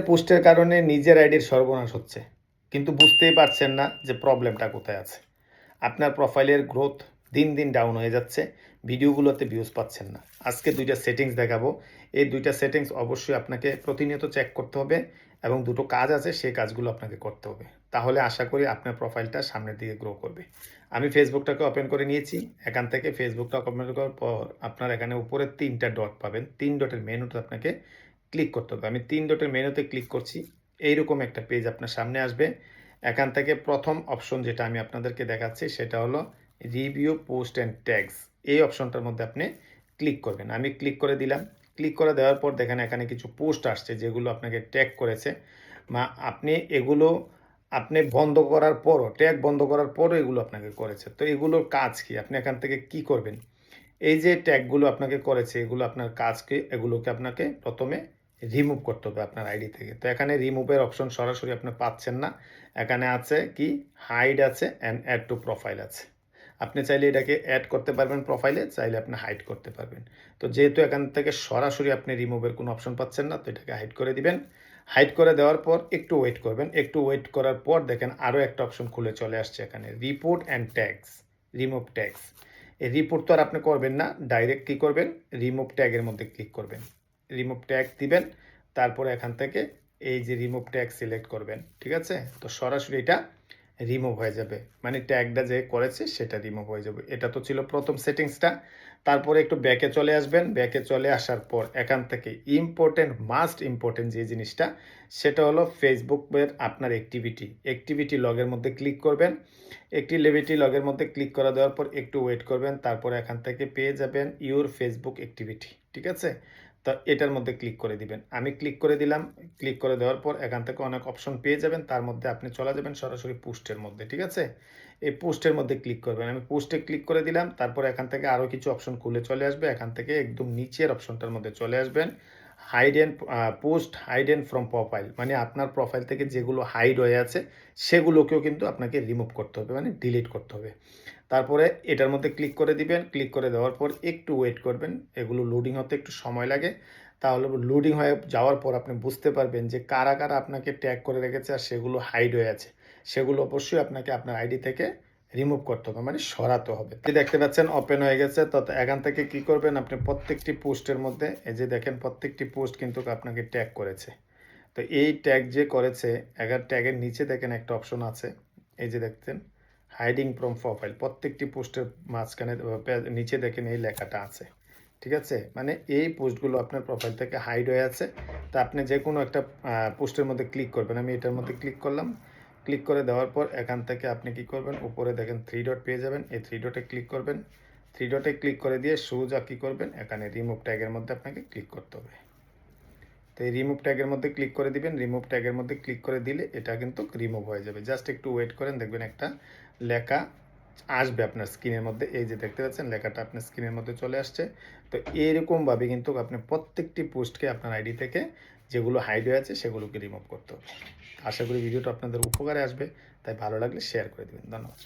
পোস্টের কারণে নিজের আইডির সর্বনাশ হচ্ছে, কিন্তু বুঝতেই পারছেন না যে প্রবলেমটা কোথায় আছে। আপনার প্রোফাইলের গ্রোথ দিন দিন ডাউন হয়ে যাচ্ছে, ভিডিওগুলোতে ভিউজ পাচ্ছেন না। আজকে দুইটা সেটিংস দেখাবো। এই দুইটা সেটিংস অবশ্যই আপনাকে প্রতিনিয়ত চেক করতে হবে এবং দুটো কাজ আছে, সেই কাজগুলো আপনাকে করতে হবে। তাহলে আশা করি আপনার প্রোফাইলটা সামনের দিকে গ্রো করবে। আমি ফেসবুকটাকে ওপেন করে নিয়েছি। এখান থেকে ফেসবুকটা ওপেন করার পর আপনার এখানে উপরে 3টা ডট পাবেন। 3 ডটের মেনুতে আপনাকে ক্লিক করতে হবে। আমি 3 ডটের মেনুতে ক্লিক করছি। এইরকম একটা পেজ আপনার সামনে আসবে। এখান থেকে প্রথম অপশন যেটা আমি আপনাদেরকে দেখাচ্ছি সেটা হলো রিভিউ পোস্ট অ্যান্ড ট্যাগস। এই অপশনটার মধ্যে আপনি ক্লিক করবেন। আমি ক্লিক করে দিলাম। ক্লিক করে দেওয়ার পর দেখেন এখানে কিছু পোস্ট আসছে যেগুলো আপনাকে ট্যাগ করেছে, বা আপনি বন্ধ করার পরও, ট্যাগ বন্ধ করার পরও এগুলো আপনাকে করেছে। তো এগুলোর কাজ কি, আপনি এখান থেকে কি করবেন? এই যে ট্যাগগুলো আপনাকে করেছে, এগুলো আপনার কাজ কি? এগুলোকে আপনাকে প্রথমে রিমুভ করতে হবে আপনার আইডি থেকে। তো এখানে রিমুভের অপশন সরাসরি আপনি পাচ্ছেন না। এখানে আছে কি, হাইড আছে অ্যান্ড অ্যাড টু প্রোফাইল আছে। আপনি চাইলে এটাকে অ্যাড করতে পারবেন প্রোফাইলে, চাইলে আপনি হাইড করতে পারবেন। তো যেহেতু এখান থেকে সরাসরি আপনি রিমুভের কোনো অপশন পাচ্ছেন না, তো এটাকে হাইড করে দিবেন। হাইড করে দেওয়ার পর একটু ওয়েট করবেন। একটু ওয়েট করার পর দেখেন আরও একটা অপশন খুলে চলে আসছে এখানে, report and tags, remove tags. এই রিপোর্ট তো আর আপনি করবেন না, ডাইরেক্ট কী করবেন, রিমুভ ট্যাগের মধ্যে ক্লিক করবেন। রিমুভ ট্যাগ দিবেন, তারপরে এখান থেকে এই যে রিমুভ ট্যাগ সিলেক্ট করবেন। ঠিক আছে, তো সরাসরি এটা রিমুভ হয়ে যাবে, মানে ট্যাগটা যে করেছে সেটা রিমুভ হয়ে যাবে। এটা তো ছিল প্রথম সেটিংসটা। তারপরে একটু ব্যাকে চলে আসবেন। ব্যাকে চলে আসার পর এখান থেকে মাস্ট ইম্পর্টেন্ট যে জিনিসটা, সেটা হলো ফেসবুকের আপনার অ্যাক্টিভিটি লগের মধ্যে ক্লিক করবেন। অ্যাক্টিভিটি লগের মধ্যে ক্লিক করে দেওয়ার পর একটু ওয়েট করবেন। তারপরে এখান থেকে পেয়ে যাবেন ইউর ফেসবুক অ্যাক্টিভিটি। ঠিক আছে, তো এটার মধ্যে ক্লিক করে দিবেন। আমি ক্লিক করে দিলাম। ক্লিক করে দেওয়ার পর এখান থেকে অনেক অপশন পেয়ে যাবেন, তার মধ্যে আপনি চলে যাবেন সরাসরি পোস্টের মধ্যে। ঠিক আছে, এই পোস্টের মধ্যে ক্লিক করবেন। আমি পোস্টে ক্লিক করে দিলাম। তারপর এখান থেকে আরও কিছু অপশন খুলে চলে আসবে। এখান থেকে একদম নিচের অপশনটার মধ্যে চলে আসবেন, hide and post hide and from profile, মানে আপনার প্রোফাইল থেকে যেগুলো হাইড হয়ে আছে সেগুলোকেও কিন্তু আপনাকে রিমুভ করতে হবে, মানে ডিলিট করতে হবে। তারপরে এটার মধ্যে ক্লিক করে দিবেন। ক্লিক করে দেওয়ার পর একটু ওয়েট করবেন, এগুলো লোডিং হতে একটু সময় লাগে। তাহলে লোডিং হয়ে যাওয়ার পর আপনি বুঝতে পারবেন যে কারা কারা আপনাকে ট্যাগ করে রেখেছে আর সেগুলো হাইড হয়ে আছে। সেগুলো অবশ্যই আপনাকে আপনার আইডি থেকে রিমুভ করতে হবে, মানে সরাতে হবে। দেখতে পাচ্ছেন ওপেন হয়ে গেছে। তো এখান থেকে কি করবেন, আপনি প্রত্যেকটি পোস্টের মধ্যে এই যে দেখেন প্রত্যেকটি পোস্ট কিন্তু আপনাকে ট্যাগ করেছে। তো এই ট্যাগ যে করেছে, ট্যাগের নিচে দেখেন একটা অপশন আছে, এই যে দেখতেন হাইডিং ফ্রম প্রোফাইল। প্রত্যেকটি পোস্টের মাঝখানে নিচে দেখেন এই লেখাটা আছে। ঠিক আছে, মানে এই পোস্টগুলো আপনার প্রোফাইল থেকে হাইড হয়ে আছে। তা আপনি যে কোনো একটা পোস্টের মধ্যে ক্লিক করবেন। আমি এটার মধ্যে ক্লিক করলাম। ক্লিক করে দেওয়ার পর এখান থেকে আপনি কি করবেন, উপরে দেখেন 3 ডট পেয়ে যাবেন। এই 3 ডটে ক্লিক করবেন। 3 ডটে ক্লিক করে দিয়ে সোজা কী করবেন, এখানে রিমুভ ট্যাগের মধ্যে আপনাকে ক্লিক করতে হবে। তো এই রিমুভ ট্যাগের মধ্যে ক্লিক করে দিবেন। রিমুভ ট্যাগের মধ্যে ক্লিক করে দিলে এটা কিন্তু রিমুভ হয়ে যাবে। জাস্ট একটু ওয়েট করেন, দেখবেন একটা লেখা আসবে আপনার স্ক্রিনের মধ্যে। এই যে দেখতে পাচ্ছেন লেখাটা আপনার স্ক্রিনের মধ্যে চলে আসছে। তো এইরকমভাবে কিন্তু আপনি প্রত্যেকটি পোস্টকে আপনার আইডি থেকে যেগুলো হাইড হয়ে আছে সেগুলোকে রিমুভ করতে হবে। আশা করি ভিডিওটা আপনাদের উপকারে আসবে, তাই ভালো লাগলে শেয়ার করে দেবেন। ধন্যবাদ।